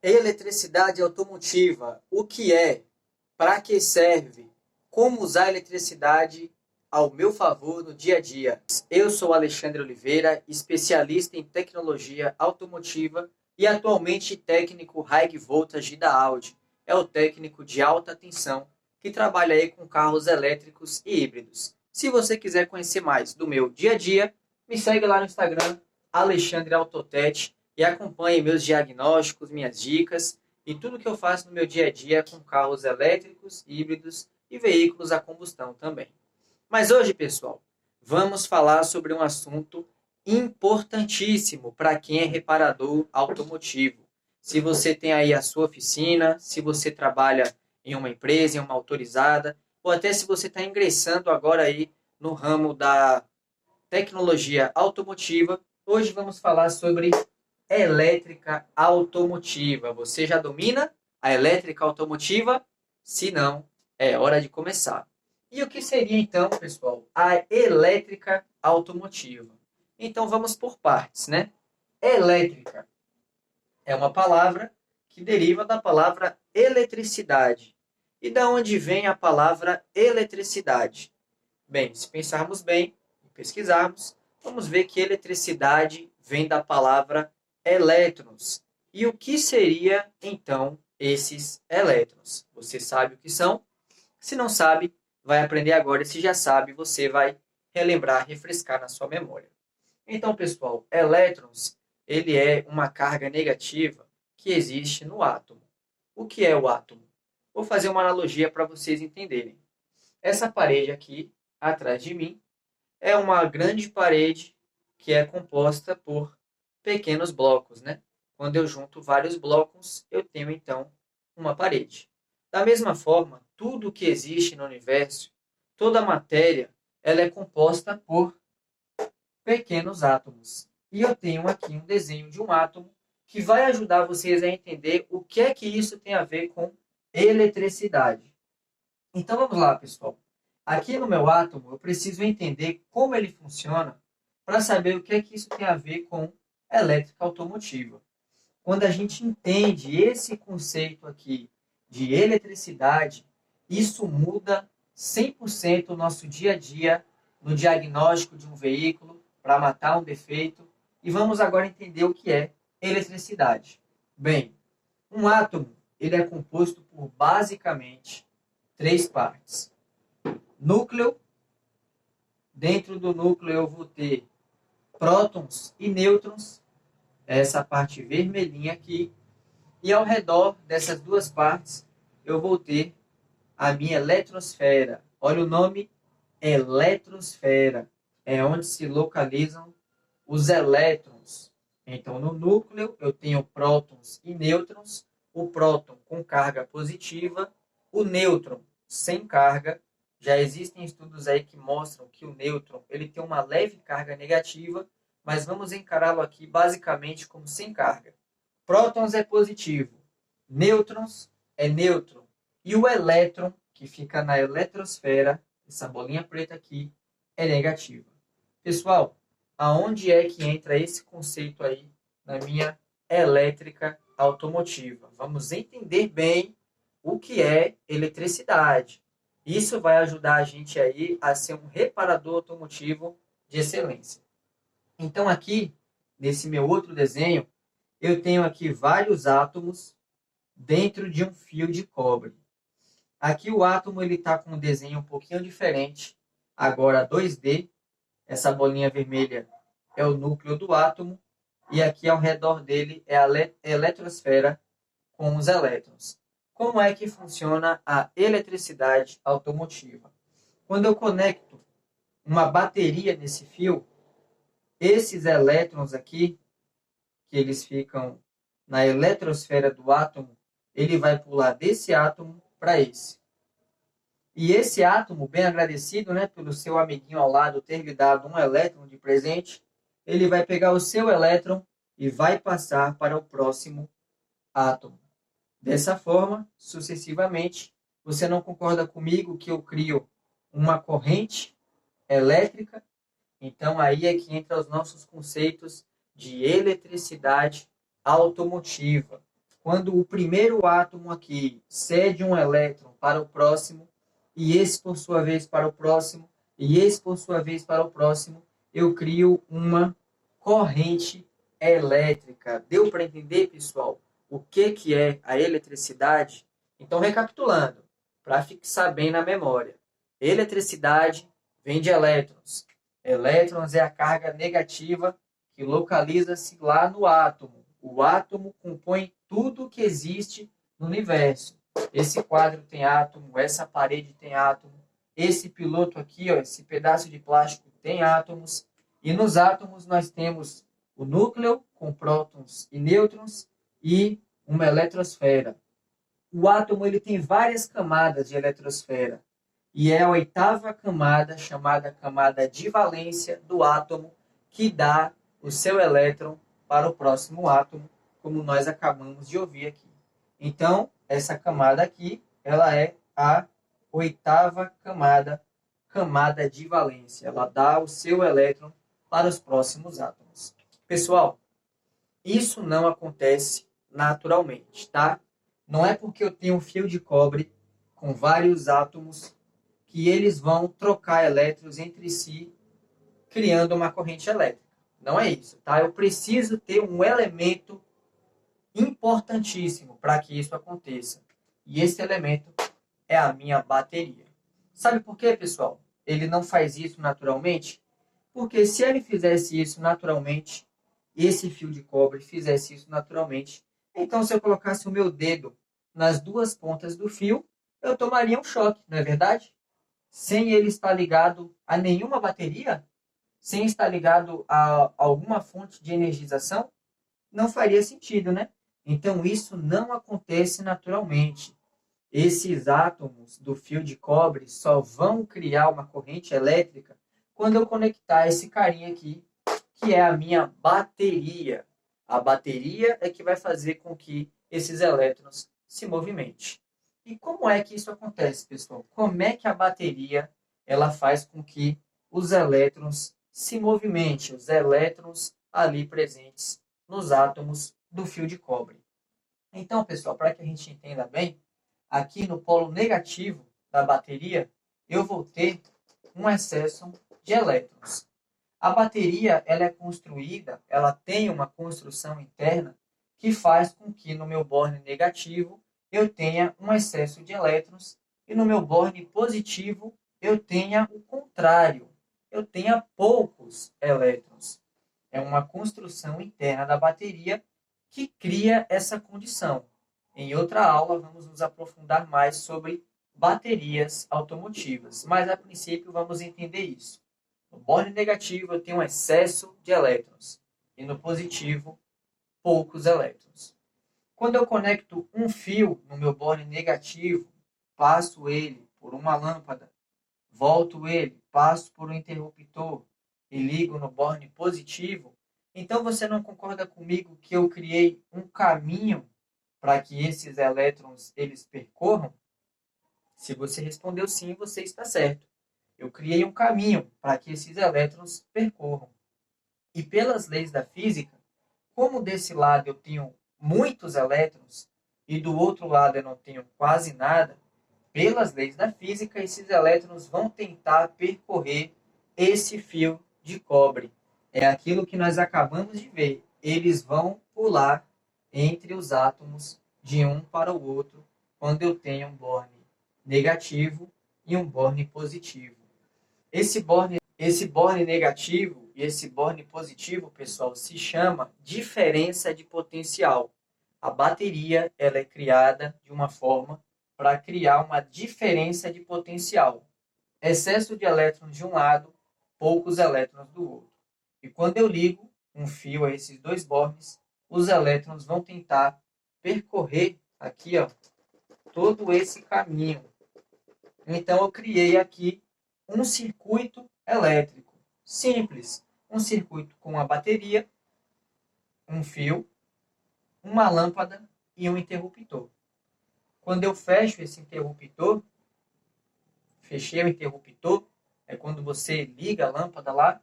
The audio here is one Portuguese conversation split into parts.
Eletricidade automotiva. O que é? Para que serve? Como usar a eletricidade ao meu favor no dia a dia? Eu sou Alexandre Oliveira, especialista em tecnologia automotiva e atualmente técnico High Voltage da Audi. É o técnico de alta tensão que trabalha aí com carros elétricos e híbridos. Se você quiser conhecer mais do meu dia a dia, me segue lá no Instagram, Alexandre Autotech, e acompanhe meus diagnósticos, minhas dicas e tudo que eu faço no meu dia a dia com carros elétricos, híbridos e veículos a combustão também. Mas hoje, pessoal, vamos falar sobre um assunto importantíssimo para quem é reparador automotivo. Se você tem aí a sua oficina, se você trabalha em uma empresa, em uma autorizada, ou até se você está ingressando agora aí no ramo da tecnologia automotiva, hoje vamos falar sobre elétrica automotiva. Você já domina a elétrica automotiva? Se não, é hora de começar. E o que seria então, pessoal, a elétrica automotiva? Então vamos por partes, né? Elétrica é uma palavra que deriva da palavra eletricidade. E da onde vem a palavra eletricidade? Bem, se pensarmos bem e pesquisarmos, vamos ver que eletricidade vem da palavra elétrons. E o que seria, então, esses elétrons? Você sabe o que são? Se não sabe, vai aprender agora. E se já sabe, você vai relembrar, refrescar na sua memória. Então, pessoal, elétrons, ele é uma carga negativa que existe no átomo. O que é o átomo? Vou fazer uma analogia para vocês entenderem. Essa parede aqui, atrás de mim, é uma grande parede que é composta por pequenos blocos, né? Quando eu junto vários blocos, eu tenho então uma parede. Da mesma forma, tudo que existe no universo, toda a matéria, ela é composta por pequenos átomos. E eu tenho aqui um desenho de um átomo que vai ajudar vocês a entender o que é que isso tem a ver com eletricidade. Então vamos lá, pessoal. Aqui no meu átomo, eu preciso entender como ele funciona para saber o que é que isso tem a ver com elétrica automotiva. Quando a gente entende esse conceito aqui de eletricidade, isso muda 100% o nosso dia a dia no diagnóstico de um veículo para matar um defeito. E vamos agora entender o que é eletricidade. Bem, um átomo ele é composto por basicamente três partes. Núcleo. Dentro do núcleo eu vou ter prótons e nêutrons, essa parte vermelhinha aqui. E ao redor dessas duas partes eu vou ter a minha eletrosfera. Olha o nome, eletrosfera. É onde se localizam os elétrons. Então, no núcleo eu tenho prótons e nêutrons. O próton com carga positiva, o nêutron sem carga. Já existem estudos aí que mostram que o nêutron ele tem uma leve carga negativa, mas vamos encará-lo aqui basicamente como sem carga. Prótons é positivo, nêutrons é nêutron, e o elétron, que fica na eletrosfera, essa bolinha preta aqui, é negativa. Pessoal, aonde é que entra esse conceito aí na minha elétrica automotiva? Vamos entender bem o que é eletricidade. Isso vai ajudar a gente aí a ser um reparador automotivo de excelência. Então aqui, nesse meu outro desenho, eu tenho aqui vários átomos dentro de um fio de cobre. Aqui o átomo está com um desenho um pouquinho diferente, agora 2D. Essa bolinha vermelha é o núcleo do átomo e aqui ao redor dele é a eletrosfera com os elétrons. Como é que funciona a eletricidade automotiva? Quando eu conecto uma bateria nesse fio, esses elétrons aqui, que eles ficam na eletrosfera do átomo, ele vai pular desse átomo para esse. E esse átomo, bem agradecido, né, pelo seu amiguinho ao lado ter lhe dado um elétron de presente, ele vai pegar o seu elétron e vai passar para o próximo átomo. Dessa forma, sucessivamente, você não concorda comigo que eu crio uma corrente elétrica? Então aí é que entra os nossos conceitos de eletricidade automotiva. quando o primeiro átomo aqui cede um elétron para o próximo, e esse por sua vez para o próximo, e esse por sua vez para o próximo, eu crio uma corrente elétrica. Deu para entender, pessoal, o que é a eletricidade? Então, recapitulando, para fixar bem na memória. Eletricidade vem de elétrons. Elétrons é a carga negativa que localiza-se lá no átomo. O átomo compõe tudo que existe no universo. Esse quadro tem átomo, essa parede tem átomo, esse piloto aqui, ó, esse pedaço de plástico tem átomos. E nos átomos nós temos o núcleo com prótons e nêutrons e uma eletrosfera. O átomo ele tem várias camadas de eletrosfera e é a oitava camada, chamada camada de valência do átomo, que dá o seu elétron para o próximo átomo, como nós acabamos de ouvir aqui. Então, essa camada aqui, ela é a oitava camada, camada de valência. Ela dá o seu elétron para os próximos átomos. Pessoal, isso não acontece naturalmente, tá? Não é porque eu tenho um fio de cobre com vários átomos que eles vão trocar elétrons entre si, criando uma corrente elétrica. Não é isso, tá? Eu preciso ter um elemento importantíssimo para que isso aconteça. E esse elemento é a minha bateria. Sabe por quê, pessoal? Ele não faz isso naturalmente? Porque se ele fizesse isso naturalmente, esse fio de cobre fizesse isso naturalmente, então se eu colocasse o meu dedo nas duas pontas do fio, eu tomaria um choque, não é verdade? Sem ele estar ligado a nenhuma bateria, sem estar ligado a alguma fonte de energização, não faria sentido, né? Então isso não acontece naturalmente. Esses átomos do fio de cobre só vão criar uma corrente elétrica quando eu conectar esse carinha aqui, que é a minha bateria. A bateria é que vai fazer com que esses elétrons se movimentem. E como é que isso acontece, pessoal? Como é que a bateria ela faz com que os elétrons se movimentem, os elétrons ali presentes nos átomos do fio de cobre? Então, pessoal, para que a gente entenda bem, aqui no polo negativo da bateria, eu vou ter um excesso de elétrons. A bateria ela é construída, ela tem uma construção interna que faz com que no meu borne negativo eu tenha um excesso de elétrons e no meu borne positivo eu tenha o contrário, eu tenha poucos elétrons. É uma construção interna da bateria que cria essa condição. Em outra aula vamos nos aprofundar mais sobre baterias automotivas, mas a princípio vamos entender isso. No borne negativo eu tenho um excesso de elétrons e no positivo poucos elétrons. Quando eu conecto um fio no meu borne negativo, passo ele por uma lâmpada, volto ele, passo por um interruptor e ligo no borne positivo, então você não concorda comigo que eu criei um caminho para que esses elétrons eles percorram? Se você respondeu sim, você está certo. Eu criei um caminho para que esses elétrons percorram. E pelas leis da física, como desse lado eu tenho muitos elétrons e do outro lado eu não tenho quase nada, pelas leis da física, esses elétrons vão tentar percorrer esse fio de cobre. É aquilo que nós acabamos de ver. Eles vão pular entre os átomos de um para o outro quando eu tenho um borne negativo e um borne positivo. Esse borne negativo e esse borne positivo, pessoal, se chama diferença de potencial. A bateria ela é criada de uma forma para criar uma diferença de potencial. Excesso de elétrons de um lado, poucos elétrons do outro. E quando eu ligo um fio a esses dois bornes, os elétrons vão tentar percorrer aqui, ó, todo esse caminho. Então eu criei aqui um circuito elétrico simples, um circuito com a bateria, um fio, uma lâmpada e um interruptor. Quando eu fecho esse interruptor, fechei o interruptor, é quando você liga a lâmpada lá,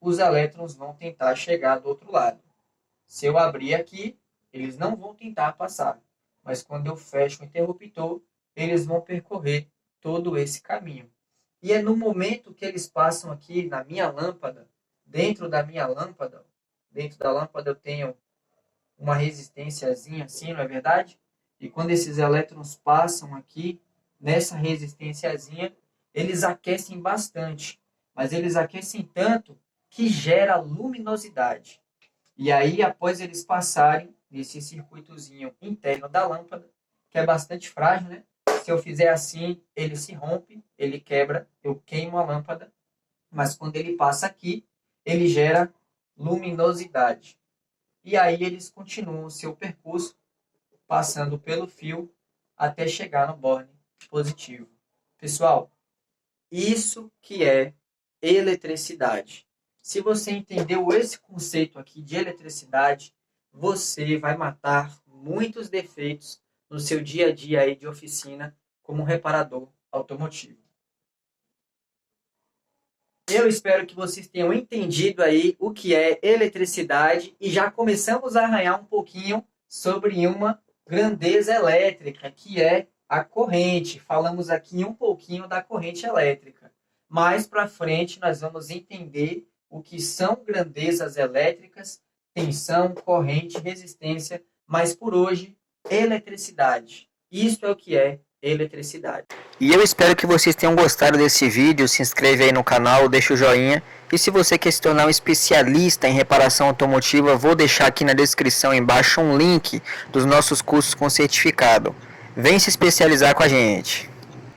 os elétrons vão tentar chegar do outro lado. Se eu abrir aqui, eles não vão tentar passar. Mas quando eu fecho o interruptor, eles vão percorrer todo esse caminho. E é no momento que eles passam aqui na minha lâmpada, dentro da lâmpada eu tenho uma resistênciazinha assim, não é verdade? E quando esses elétrons passam aqui, nessa resistênciazinha, eles aquecem bastante. Mas eles aquecem tanto que gera luminosidade. E aí, após eles passarem nesse circuitozinho interno da lâmpada, que é bastante frágil, né? Se eu fizer assim, ele se rompe, ele quebra, eu queimo a lâmpada. Mas quando ele passa aqui, ele gera luminosidade. E aí eles continuam o seu percurso, passando pelo fio até chegar no borne positivo. Pessoal, isso que é eletricidade. Se você entendeu esse conceito aqui de eletricidade, você vai matar muitos defeitos no seu dia a dia aí de oficina como reparador automotivo. Eu espero que vocês tenham entendido aí o que é eletricidade e já começamos a arranhar um pouquinho sobre uma grandeza elétrica, que é a corrente. Falamos aqui um pouquinho da corrente elétrica. Mais para frente nós vamos entender o que são grandezas elétricas, tensão, corrente, resistência, mas por hoje, eletricidade. Isso é o que é eletricidade. E eu espero que vocês tenham gostado desse vídeo. Se inscreve aí no canal, deixa o joinha. E se você quer se tornar um especialista em reparação automotiva, vou deixar aqui na descrição embaixo um link dos nossos cursos com certificado. Vem se especializar com a gente.